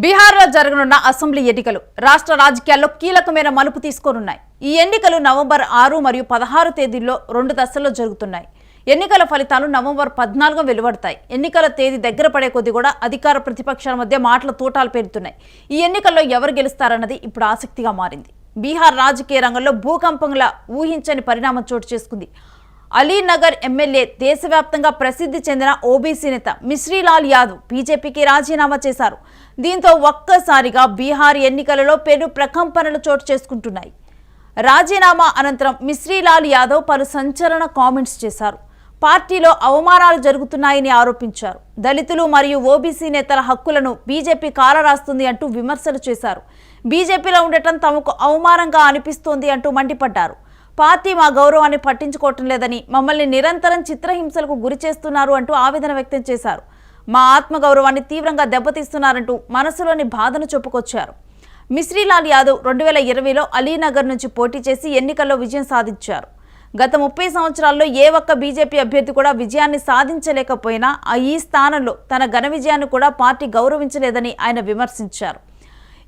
బీహార్లో జరగనున్న అసెంబ్లీ ఎన్నికలు రాష్ట్ర రాజకీయాల్లో కీలకమైన మలుపు తీసుకోనున్నాయి. ఈ ఎన్నికలు నవంబర్ 6 మరియు 16 తేదీల్లో 2 దశల్లో జరుగుతున్నాయి. ఎన్నికల ఫలితాలు నవంబర్ 14న వెలువడతాయి. ఎన్నికల తేదీ దగ్గర పడే కొద్దీ కూడా అధికార ప్రతిపక్షాల మధ్య మాటల తూటాలు పేరుతున్నాయి. ఈ ఎన్నికల్లో ఎవరు గెలుస్తారన్నది ఇప్పుడు ఆసక్తిగా మారింది. బీహార్ రాజకీయ రంగంలో భూకంపంలా ఊహించని పరిణామం చోటు చేసుకుంది. అలీనగర్ ఎమ్మెల్యే దేశవ్యాప్తంగా ప్రసిద్ధి చెందిన ఓబీసీ నేత మిశ్రీలాల్ యాదవ్ బీజేపీకి రాజీనామా చేశారు. దీంతో ఒక్కసారిగా బీహార్ ఎన్నికలలో పెను ప్రకంపనలు చోటు చేసుకుంటున్నాయి. రాజీనామా అనంతరం మిశ్రీలాల్ యాదవ్ పలు సంచలన కామెంట్స్ చేశారు. పార్టీలో అవమానాలు జరుగుతున్నాయని ఆరోపించారు. దళితులు మరియు ఓబీసీ నేతల హక్కులను బీజేపీ కాలరాస్తుంది అంటూ విమర్శలు చేశారు. బీజేపీలో ఉండటం తమకు అవమానంగా అనిపిస్తోంది అంటూ మండిపడ్డారు. పార్టీ మా గౌరవాన్ని పట్టించుకోవటం లేదని, మమ్మల్ని నిరంతరం చిత్రహింసలకు గురి చేస్తున్నారు అంటూ ఆవేదన వ్యక్తం చేశారు. మా ఆత్మగౌరవాన్ని తీవ్రంగా దెబ్బతీస్తున్నారంటూ మనసులోని బాధను చెప్పుకొచ్చారు. మిశ్రీలాల్ యాదవ్ 2020లో అలీనగర్ నుంచి పోటీ చేసి ఎన్నికల్లో విజయం సాధించారు. గత 30 సంవత్సరాల్లో ఏ ఒక్క బీజేపీ అభ్యర్థి కూడా విజయాన్ని సాధించలేకపోయినా ఈ స్థానంలో తన ఘన విజయాన్ని కూడా పార్టీ గౌరవించలేదని ఆయన విమర్శించారు.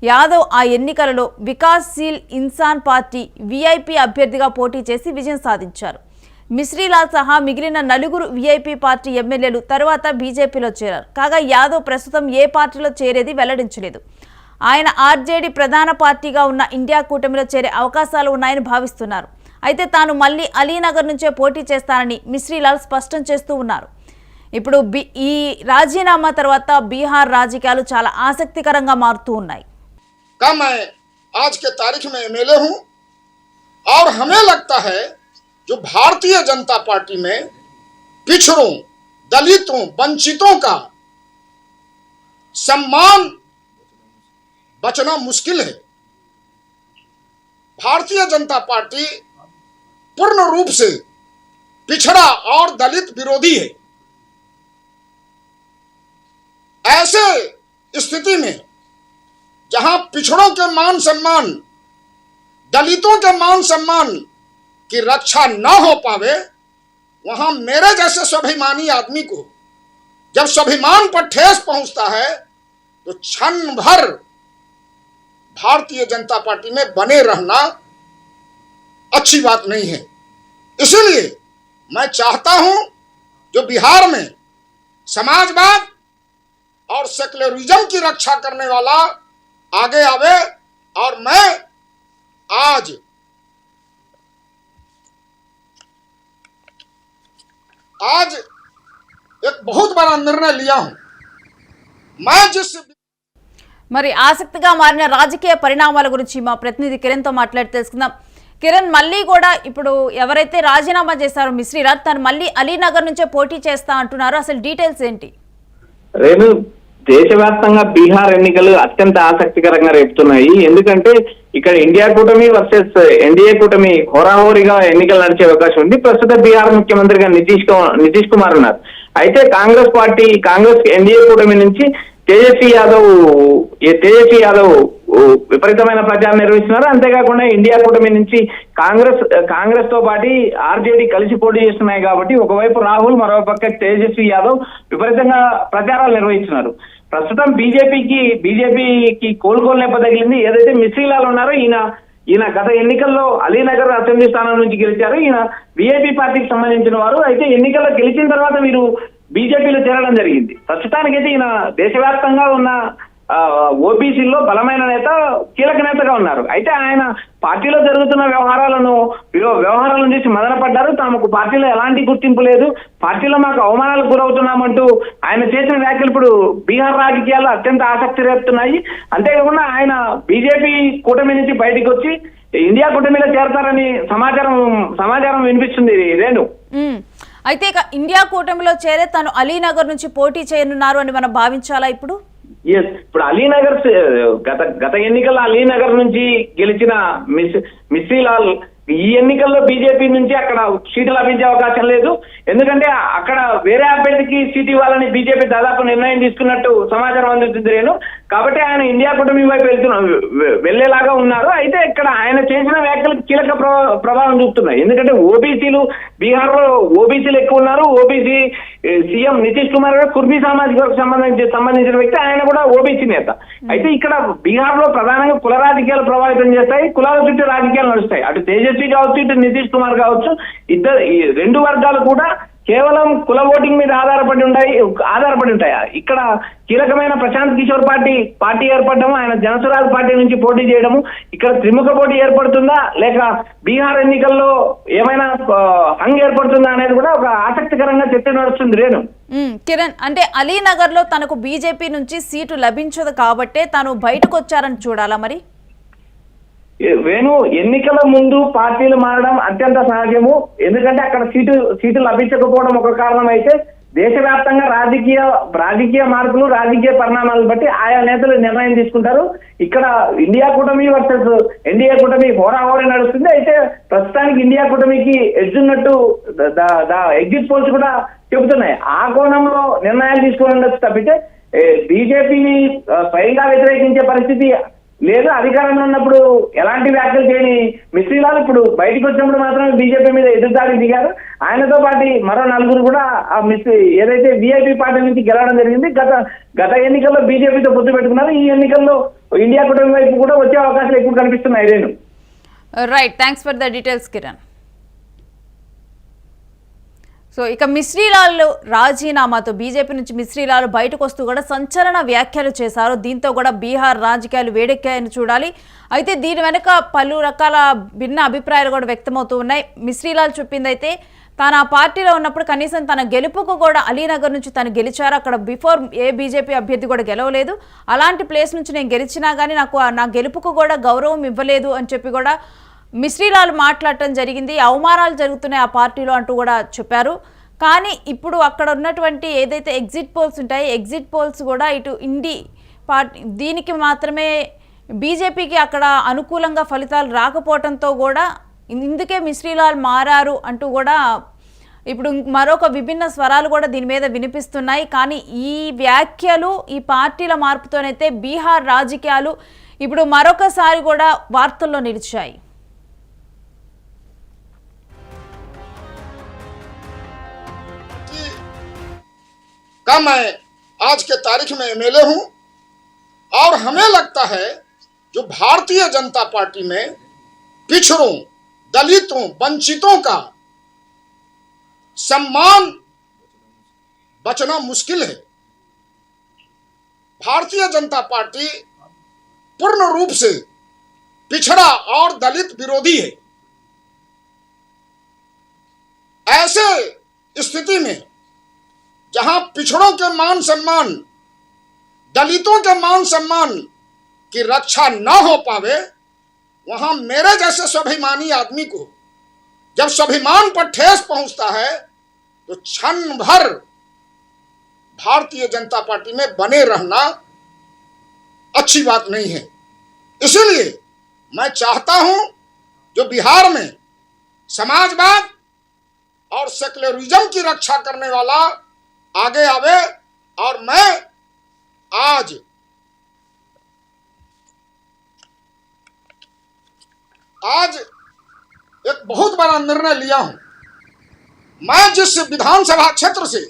యాదవ్ ఆ ఎన్నికలలో వికాస్శీల్ ఇన్సాన్ పార్టీ వీఐపీ అభ్యర్థిగా పోటీ చేసి విజయం సాధించారు. మిశ్రీలాల్ సహా మిగిలిన 4 వీఐపీ పార్టీ ఎమ్మెల్యేలు తరువాత బీజేపీలో చేరారు. కాగా యాదవ్ ప్రస్తుతం ఏ పార్టీలో చేరేది వెల్లడించలేదు. ఆయన ఆర్జేడీ ప్రధాన పార్టీగా ఉన్న ఇండియా కూటమిలో చేరే అవకాశాలు ఉన్నాయని భావిస్తున్నారు. అయితే తాను మళ్లీ అలీనగర్ నుంచే పోటీ చేస్తానని మిశ్రీలాల్ స్పష్టం చేస్తూ ఉన్నారు. ఇప్పుడు ఈ రాజీనామా తర్వాత బీహార్ రాజకీయాలు చాలా ఆసక్తికరంగా మారుతూ ఉన్నాయి. मैं आज के तारीख में एमएलए हूं और हमें लगता है जो भारतीय जनता पार्टी में पिछड़ों, दलितों, वंचितों का सम्मान बचना मुश्किल है. भारतीय जनता पार्टी पूर्ण रूप से पिछड़ा और दलित विरोधी है. ऐसे स्थिति में जहां पिछड़ों के मान सम्मान, दलितों के मान सम्मान की रक्षा न हो पावे, वहां मेरे जैसे स्वाभिमानी आदमी को जब स्वाभिमान पर ठेस पहुंचता है तो क्षण भर भारतीय जनता पार्टी में बने रहना अच्छी बात नहीं है. इसीलिए मैं चाहता हूं जो बिहार में समाजवाद और सेक्युलरिज्म की रक्षा करने वाला आगे आवे. और मैं आज एक बहुत बड़ा निर्णय लिया हूं. मैं जिस మరి ఆసక్తిగా మారిన రాజకీయ పరిణామాల గురించి మా ప్రతినిధి కిరణ్ తో మాట్లాడి తెలుసుకుందాం. కిరణ్, మళ్ళీ కూడా ఇప్పుడు ఎవరైతే రాజీనామా చేశారో మిశ్రీలాల్, తను మళ్ళీ అలీనగర్ నుంచే పోటీ చేస్తా అంటున్నారు. అసలు డీటెయిల్స్ ఏంటి? రేణు, దేశవ్యాప్తంగా బీహార్ ఎన్నికలు అత్యంత ఆసక్తికరంగా రేపుతున్నాయి. ఎందుకంటే ఇక్కడ ఇండియా కూటమి వర్సెస్ ఎన్డీఏ కూటమి హోరాహోరీగా ఎన్నికలు నడిచే అవకాశం ఉంది. ప్రస్తుత బీహార్ ముఖ్యమంత్రిగా నితీష్ కుమార్ ఉన్నారు. అయితే కాంగ్రెస్ ఎన్డీఏ కూటమి నుంచి తేజస్వి యాదవ్ విపరీతమైన ప్రచారం నిర్వహిస్తున్నారు. అంతేకాకుండా ఇండియా కూటమి నుంచి కాంగ్రెస్ తో పాటు ఆర్జేడీ కలిసి పోటీ చేస్తున్నాయి. కాబట్టి ఒకవైపు రాహుల్, మరో పక్క తేజస్వి యాదవ్ విపరీతంగా ప్రచారాలు నిర్వహిస్తున్నారు. ప్రస్తుతం బీజేపీకి కోలుకోలు నెప్ప తగిలింది. ఏదైతే మిశ్రీలాల్ ఉన్నారో ఈయన గత ఎన్నికల్లో అలీనగర్ అసెంబ్లీ స్థానం నుంచి గెలిచారు. ఈయన వీఐపీ పార్టీకి సంబంధించిన వారు. అయితే ఎన్నికల్లో గెలిచిన తర్వాత వీరు బీజేపీలో చేరడం జరిగింది. ప్రస్తుతానికైతే ఈయన దేశవ్యాప్తంగా ఉన్న ఓబీసీలో బలమైన నేత, కీలక నేతగా ఉన్నారు. అయితే ఆయన పార్టీలో జరుగుతున్న వ్యవహారాలను చూసి మదన పడ్డారు. తమకు పార్టీలో ఎలాంటి గుర్తింపు లేదు, పార్టీలో మాకు అవమానాలకు గురవుతున్నామంటూ ఆయన చేసిన వ్యాఖ్యలు ఇప్పుడు బీహార్ రాజకీయాల్లో అత్యంత ఆసక్తి రేపుతున్నాయి. అంతేకాకుండా ఆయన బీజేపీ కూటమి నుంచి బయటకు వచ్చి ఇండియా కూటమిలో చేరతారని సమాచారం వినిపిస్తుంది. రేణు, అయితే ఇక ఇండియా కూటమిలో చేరే తను అలీనగర్ నుంచి పోటీ చేయనున్నారు అని మనం భావించాలా ఇప్పుడు? ఇప్పుడు అలీనగర్ గత ఎన్నికల్లో అలీనగర్ నుంచి గెలిచిన మిశ్రీలాల్ ఈ ఎన్నికల్లో బీజేపీ నుంచి అక్కడ సీటు లభించే అవకాశం లేదు. ఎందుకంటే అక్కడ వేరే అభ్యర్థికి సీటు ఇవ్వాలని బీజేపీ దాదాపు నిర్ణయం తీసుకున్నట్టు సమాచారం అందుతుంది. కాబట్టి ఆయన ఇండియా కూటమి వైపు వెళ్లేలాగా ఉన్నారు. అయితే ఇక్కడ ఆయన చేసిన వ్యాఖ్యలకు కీలక ప్రభావం చూపుతున్నాయి. ఎందుకంటే ఓబీసీలు బీహార్ లో ఓబీసీలు ఎక్కువ ఉన్నారు. ఓబీసీ సీఎం నితీష్ కుమార్ గారు కుర్బీ సామాజిక సంబంధించిన వ్యక్తి, ఆయన కూడా ఓబీసీ నేత. అయితే ఇక్కడ బీహార్ లో ప్రధానంగా కుల రాజకీయాలు ప్రభావితం చేస్తాయి, కులాల చుట్టూ రాజకీయాలు నడుస్తాయి. అటు తేజస్వి కావచ్చు, ఇటు నితీష్ కుమార్ కావచ్చు, ఈ రెండు వర్గాలు కూడా కేవలం కుల ఓటింగ్ మీద ఆధారపడి ఉంటాయి. ఇక్కడ కీలకమైన ప్రశాంత్ కిషోర్ పార్టీ ఏర్పడము, ఆయన జనసురాజ్ పార్టీ నుంచి పోటీ చేయడము, ఇక్కడ త్రిముఖ పోటీ ఏర్పడుతుందా లేక బీహార్ ఎన్నికల్లో ఏమైనా హంగ్ ఏర్పడుతుందా అనేది కూడా ఒక ఆసక్తికరంగా చర్చ నడుస్తుంది. రేణు, కిరణ్, అంటే అలీనగర్ లో తనకు బీజేపీ నుంచి సీటు లభించదు కాబట్టే తాను బయటకు వచ్చారని చూడాలా మరి? వేణు, ఎన్నికల ముందు పార్టీలు మారడం అత్యంత సహజము. ఎందుకంటే అక్కడ సీటు లభించకపోవడం ఒక కారణం అయితే, దేశవ్యాప్తంగా రాజకీయ మార్పులు, రాజకీయ పరిణామాలను బట్టి ఆయా నేతలు నిర్ణయం తీసుకుంటారు. ఇక్కడ ఇండియా కూటమి వర్సెస్ ఎన్డీఏ కూటమి హోరాహోరీ నడుస్తుంది. అయితే ప్రస్తుతానికి ఇండియా కూటమికి ఎడ్జున్నట్టు ఎగ్జిట్ పోల్స్ కూడా చెబుతున్నాయి. ఆ కోణంలో నిర్ణయాలు తీసుకుని ఉండొచ్చు తప్పితే బీజేపీని స్వయంగా వ్యతిరేకించే పరిస్థితి లేదు. అధికారంలో ఉన్నప్పుడు ఎలాంటి వ్యాఖ్యలు చేయని మిశ్రీలాల్ ఇప్పుడు బయటకు వచ్చినప్పుడు మాత్రమే బీజేపీ మీద ఎదురుదాడికి దిగారు. ఆయనతో పాటు మరో నలుగురు కూడా ఏదైతే వీఐపీ పార్టీ నుంచి గెలవడం జరిగింది. గత ఎన్నికల్లో బీజేపీతో పొత్తు పెట్టుకున్నారు. ఈ ఎన్నికల్లో ఇండియా కూటమి వైపు కూడా వచ్చే అవకాశాలు ఎక్కువ కనిపిస్తున్నాయి. Renu, right, thanks for the details Kiran. So ఇక మిశ్రీలాల్ రాజీనామాతో బీజేపీ నుంచి మిశ్రీలాల్ బయటకు వస్తూ కూడా సంచలన వ్యాఖ్యలు చేశారు. దీంతో కూడా బీహార్ రాజకీయాలు వేడెక్కాయని చూడాలి. అయితే దీని వెనుక పలు రకాల భిన్న అభిప్రాయాలు కూడా వ్యక్తమవుతూ ఉన్నాయి. మిశ్రీలాల్ చెప్పిందైతే తాను ఆ పార్టీలో ఉన్నప్పుడు కనీసం తన గెలుపుకు కూడా అలీనగర్ నుంచి తను గెలిచారు. అక్కడ బిఫోర్ ఏ బీజేపీ అభ్యర్థి కూడా గెలవలేదు. అలాంటి ప్లేస్ నుంచి నేను గెలిచినా కానీ నా గెలుపుకు కూడా గౌరవం ఇవ్వలేదు అని చెప్పి కూడా మిశ్రీలాల్ మాట్లాడటం జరిగింది. అవమానాలు జరుగుతున్నాయి ఆ పార్టీలో అంటూ కూడా చెప్పారు. కానీ ఇప్పుడు అక్కడ ఉన్నటువంటి ఏదైతే ఎగ్జిట్ పోల్స్ ఉంటాయో ఎగ్జిట్ పోల్స్ కూడా ఇటు ఇండి పార్టీ దీనికి మాత్రమే బీజేపీకి అక్కడ అనుకూలంగా ఫలితాలు రాకపోవడంతో కూడా ఇందుకే మిశ్రీలాల్ మారారు అంటూ కూడా ఇప్పుడు మరొక విభిన్న స్వరాలు కూడా దీని మీద వినిపిస్తున్నాయి. కానీ ఈ వ్యాఖ్యలు ఈ పార్టీల మార్పుతోనైతే బీహార్ రాజకీయాలు ఇప్పుడు మరొకసారి కూడా వార్తల్లో నిలిచాయి. मैं आज के तारीख में एमएलए हूं और हमें लगता है जो भारतीय जनता पार्टी में पिछड़ों, दलितों, वंचितों का सम्मान बचना मुश्किल है। भारतीय जनता पार्टी पूर्ण रूप से पिछड़ा और दलित विरोधी है। ऐसे स्थिति में जहां पिछड़ों के मान सम्मान, दलितों के मान सम्मान की रक्षा न हो पावे, वहां मेरे जैसे स्वाभिमानी आदमी को जब स्वाभिमान पर ठेस पहुंचता है तो क्षण भर भारतीय जनता पार्टी में बने रहना अच्छी बात नहीं है। इसीलिए मैं चाहता हूं जो बिहार में समाजवाद और सेक्युलरिज्म की रक्षा करने वाला आगे आवे। और मैं आज एक बहुत बड़ा निर्णय लिया हूं। मैं जिस विधानसभा क्षेत्र से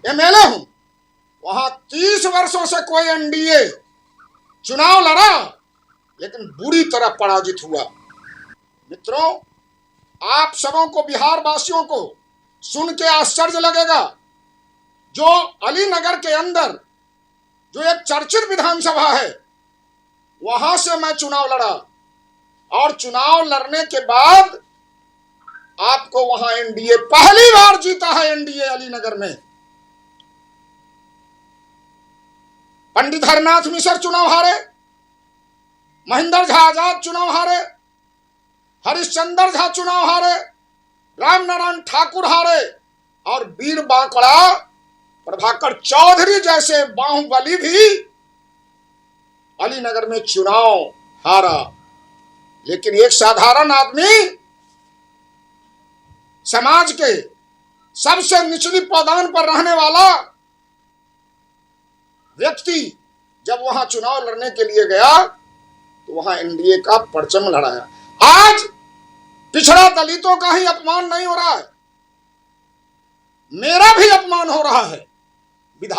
एमएलए हूं वहां 30 वर्षों से कोई एनडीए चुनाव लड़ा लेकिन बुरी तरह पराजित हुआ। मित्रों, आप सबों को, बिहार वासियों को सुन के आश्चर्य लगेगा, जो अलीनगर के अंदर जो एक चर्चित विधानसभा है वहां से मैं चुनाव लड़ा और चुनाव लड़ने के बाद आपको वहां एनडीए पहली बार जीता है। एनडीए अलीनगर में पंडित हरनाथ मिश्र चुनाव हारे, महेंद्र झा आजाद चुनाव हारे, हरिश्चंद्र झा चुनाव हारे, रामनारायण ठाकुर हारे और वीर बांकड़ा प्रभाकर चौधरी जैसे बाहुबली भी अलीनगर में चुनाव हारा। लेकिन एक साधारण आदमी, समाज के सबसे निचली पायदान पर रहने वाला व्यक्ति जब वहां चुनाव लड़ने के लिए गया तो वहां एनडीए का परचम लहराया। आज पिछड़ा दलितों का ही अपमान नहीं हो रहा है, मेरा भी अपमान हो रहा है।